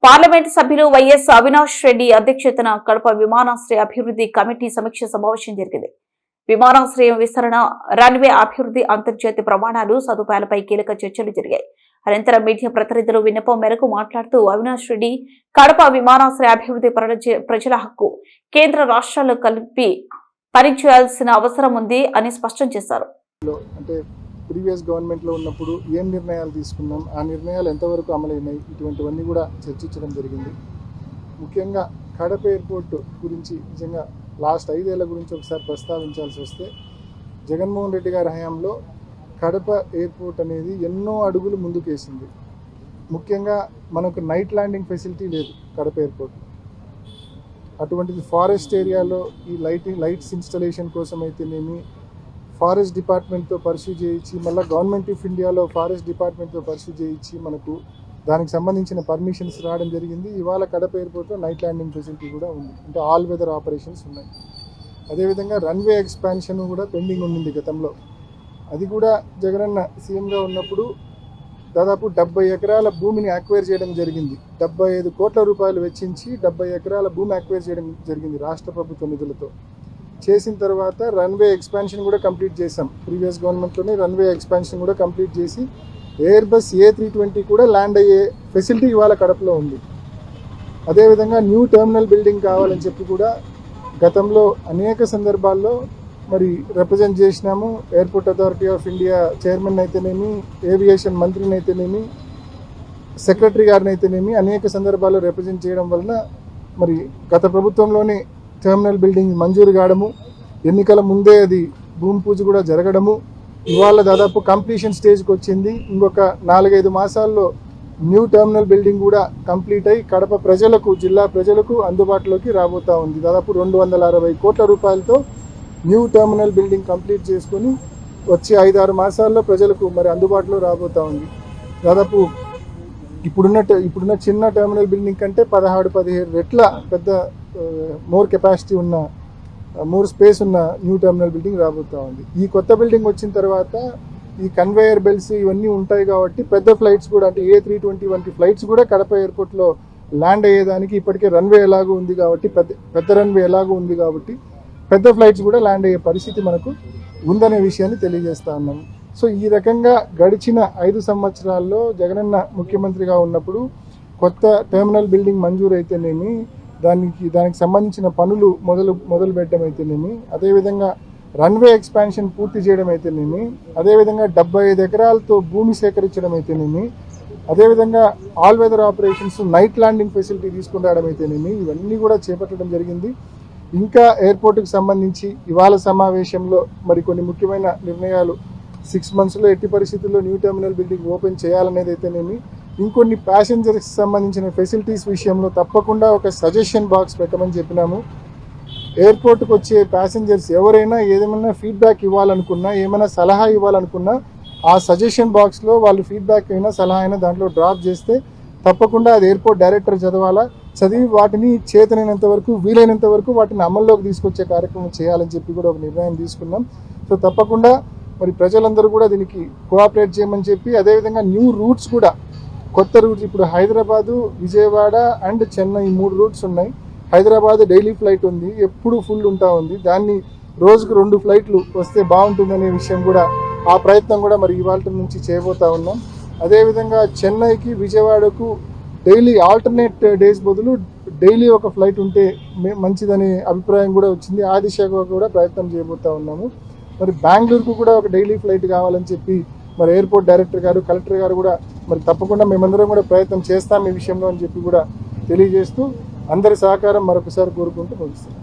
Parliament సభ్యులు YS Avinash Reddy అధ్యక్షతన కడప విమానాశ్రయ అభివృద్ధి కమిటీ సమీక్ష సమావేశం జరిగింది. విమానాశ్రయం విస్తరణ, రన్వే అభివృద్ధి, అంతర్జాతీయ ప్రమాణాలు, సదుపాయాలపై కీలక చర్చలు జరిగాయి. అనంతరం మీడియా ప్రతినిధులు విన్నపం మేరకు మాట్లాడుతూ అవినాష్ రెడ్డి కడప విమానాశ్రయ అభివృద్ధి ప్రజల హక్కు, కేంద్ర రాష్ట్రాలు కలిపి పనిచేయాల్సిన అవసరం ఉంది అని స్పష్టం చేశారు. ప్రీవియస్ గవర్నమెంట్లో ఉన్నప్పుడు ఏం నిర్ణయాలు తీసుకున్నాం, ఆ నిర్ణయాలు ఎంతవరకు అమలైనాయి, ఇటువంటివన్నీ కూడా చర్చించడం జరిగింది. ముఖ్యంగా కడప ఎయిర్పోర్ట్ గురించి నిజంగా లాస్ట్ 5 ఏళ్ల గురించి ఒకసారి ప్రస్తావించాల్సి వస్తే, జగన్మోహన్ రెడ్డి గారి హయాంలో కడప ఎయిర్పోర్ట్ అనేది ఎన్నో అడుగులు ముందుకేసింది. ముఖ్యంగా మనకు నైట్ ల్యాండింగ్ ఫెసిలిటీ లేదు కడప ఎయిర్పోర్ట్. అటువంటిది ఫారెస్ట్ ఏరియాలో ఈ లైట్స్ ఇన్స్టలేషన్ కోసం అయితేనేమి, ఫారెస్ట్ డిపార్ట్మెంట్తో పర్సూ చేయించి, మళ్ళీ గవర్నమెంట్ ఆఫ్ ఇండియాలో ఫారెస్ట్ డిపార్ట్మెంట్తో పర్సూ చేయించి మనకు దానికి సంబంధించిన పర్మిషన్స్ రావడం జరిగింది. ఇవాళ కడప ఎయిర్పోర్ట్లో నైట్ ల్యాండింగ్ ఫెసిలిటీ కూడా ఉంది, అంటే ఆల్ వెదర్ ఆపరేషన్స్ ఉన్నాయి. అదేవిధంగా రన్వే ఎక్స్పాన్షన్ కూడా పెండింగ్ ఉండింది గతంలో. అది కూడా జగనన్న సీఎంగా ఉన్నప్పుడు దాదాపు 70 ఎకరాల భూమిని అక్వైర్ చేయడం జరిగింది. 75 కోట్ల రూపాయలు వెచ్చించి 70 ఎకరాల భూమి అక్వైర్ చేయడం జరిగింది రాష్ట్ర ప్రభుత్వ నిధులతో. చేసిన తర్వాత రన్వే ఎక్స్పాన్షన్ కూడా కంప్లీట్ చేసాం. ప్రీవియస్ గవర్నమెంట్లోనే రన్వే ఎక్స్పాన్షన్ కూడా కంప్లీట్ చేసి ఎయిర్బస్ A320 కూడా ల్యాండ్ అయ్యే ఫెసిలిటీ ఇవాళ కడపలో ఉంది. అదేవిధంగా న్యూ టెర్మినల్ బిల్డింగ్ కావాలని చెప్పి కూడా గతంలో అనేక సందర్భాల్లో మరి రిప్రజెంట్ చేసినాము. Airport authority of India chairman అయితేనేమి, ఏవియేషన్ మంత్రిని అయితేనేమి, సెక్రటరీ గారిని అయితేనేమి అనేక సందర్భాల్లో రిప్రజెంట్ చేయడం వలన మరి గత ప్రభుత్వంలోనే టెర్మినల్ బిల్డింగ్ మంజూరు కావడము, ఎన్నికల ముందే అది భూమి పూజ కూడా జరగడము, ఇవాళ దాదాపు కంప్లీషన్ స్టేజ్కి వచ్చింది. ఇంకొక 4-5 మాసాల్లో న్యూ టెర్మినల్ బిల్డింగ్ కూడా కంప్లీట్ అయ్యి కడప ప్రజలకు, జిల్లా ప్రజలకు అందుబాటులోకి రాబోతూ ఉంది. దాదాపు 260 కోట్ల రూపాయలతో న్యూ టెర్మినల్ బిల్డింగ్ కంప్లీట్ చేసుకొని వచ్చి 5-6 మాసాల్లో ప్రజలకు మరి అందుబాటులో రాబోతూ ఉంది. దాదాపు ఇప్పుడున్న చిన్న టెర్మినల్ బిల్డింగ్ కంటే 16-17 రెట్ల పెద్ద మోర్ కెపాసిటీ ఉన్న, మోర్ స్పేస్ ఉన్న న్యూ టెర్మినల్ బిల్డింగ్ రాబోతూ ఉంది. ఈ కొత్త బిల్డింగ్ వచ్చిన తర్వాత ఈ కన్వేయర్ బెల్ట్స్ ఇవన్నీ ఉంటాయి కాబట్టి పెద్ద ఫ్లైట్స్ కూడా, అంటే A320 వంటి ఫ్లైట్స్ కూడా కడప ఎయిర్పోర్ట్లో ల్యాండ్ అయ్యేదానికి ఇప్పటికే రన్వే ఎలాగో ఉంది కాబట్టి, పెద్ద రన్వే ఎలాగో ఉంది కాబట్టి పెద్ద ఫ్లైట్స్ కూడా ల్యాండ్ అయ్యే పరిస్థితి మనకు ఉందనే విషయాన్ని తెలియజేస్తా ఉన్నాం. సో ఈ రకంగా గడిచిన 5 సంవత్సరాల్లో జగనన్న ముఖ్యమంత్రిగా ఉన్నప్పుడు కొత్త టెర్మినల్ బిల్డింగ్ మంజూరు అయితేనేమి, దానికి సంబంధించిన పనులు మొదలు పెట్టడం అయితేనేమి, అదేవిధంగా రన్వే ఎక్స్పాన్షన్ పూర్తి చేయడం అయితేనేమి, అదేవిధంగా 75 ఎకరాలతో భూమి సేకరించడం అయితేనేమి, అదేవిధంగా all weather operations, night landing facility తీసుకుని రావడం అయితేనేమి, ఇవన్నీ కూడా చేపట్టడం జరిగింది. ఇంకా ఎయిర్పోర్ట్కి సంబంధించి ఇవాళ సమావేశంలో మరి కొన్ని ముఖ్యమైన నిర్ణయాలు, 6 monthsలో ఎట్టి పరిస్థితుల్లో న్యూ టెర్మినల్ బిల్డింగ్ ఓపెన్ చేయాలనేది అయితేనేమి, ఇంకొన్ని ప్యాసింజర్స్కి సంబంధించిన ఫెసిలిటీస్ విషయంలో తప్పకుండా ఒక సజెషన్ బాక్స్ పెట్టమని చెప్పినాము. ఎయిర్పోర్ట్కి వచ్చే ప్యాసింజర్స్ ఎవరైనా ఏదేమైనా ఫీడ్బ్యాక్ ఇవ్వాలనుకున్నా, ఏమైనా సలహా ఇవ్వాలనుకున్నా ఆ సజెషన్ బాక్స్లో వాళ్ళు ఫీడ్బ్యాక్ అయినా సలహా అయినా దాంట్లో డ్రాప్ చేస్తే తప్పకుండా అది ఎయిర్పోర్ట్ డైరెక్టర్ చదవాలా, చదివి వాటిని చేతనైనంత వరకు, వీలైనంత వరకు వాటిని అమల్లోకి తీసుకొచ్చే కార్యక్రమం చేయాలని చెప్పి కూడా ఒక నిర్ణయం తీసుకున్నాం. సో తప్పకుండా మరి ప్రజలందరూ కూడా దీనికి కోఆపరేట్ చేయమని చెప్పి, అదేవిధంగా న్యూ రూట్స్ కూడా, కొత్త రూట్స్ ఇప్పుడు హైదరాబాదు, విజయవాడ అండ్ చెన్నై 3 రూట్స్ ఉన్నాయి. హైదరాబాద్ డైలీ ఫ్లైట్ ఉంది, ఎప్పుడు ఫుల్ ఉంటా ఉంది. దాన్ని రోజుకు 2 ఫ్లైట్లు వస్తే బాగుంటుందనే విషయం కూడా, ఆ ప్రయత్నం కూడా మరి ఇవాళ నుంచి చేయబోతా ఉన్నాం. అదేవిధంగా చెన్నైకి, విజయవాడకు డైలీ ఆల్టర్నేట్ డేస్ బదులు డైలీ ఒక ఫ్లైట్ ఉంటే మంచిదనే అభిప్రాయం కూడా వచ్చింది. ఆ దిశగా కూడా ప్రయత్నం చేయబోతా ఉన్నాము. మరి బెంగళూరుకు కూడా ఒక డైలీ ఫ్లైట్ కావాలని చెప్పి మరి ఎయిర్పోర్ట్ డైరెక్టర్ గారు, కలెక్టర్ గారు కూడా మరి తప్పకుండా మేమందరం కూడా ప్రయత్నం చేస్తాం ఈ విషయంలో అని చెప్పి కూడా తెలియజేస్తూ అందరి సహకారం మరొకసారి కోరుకుంటూ ముగిస్తున్నాం.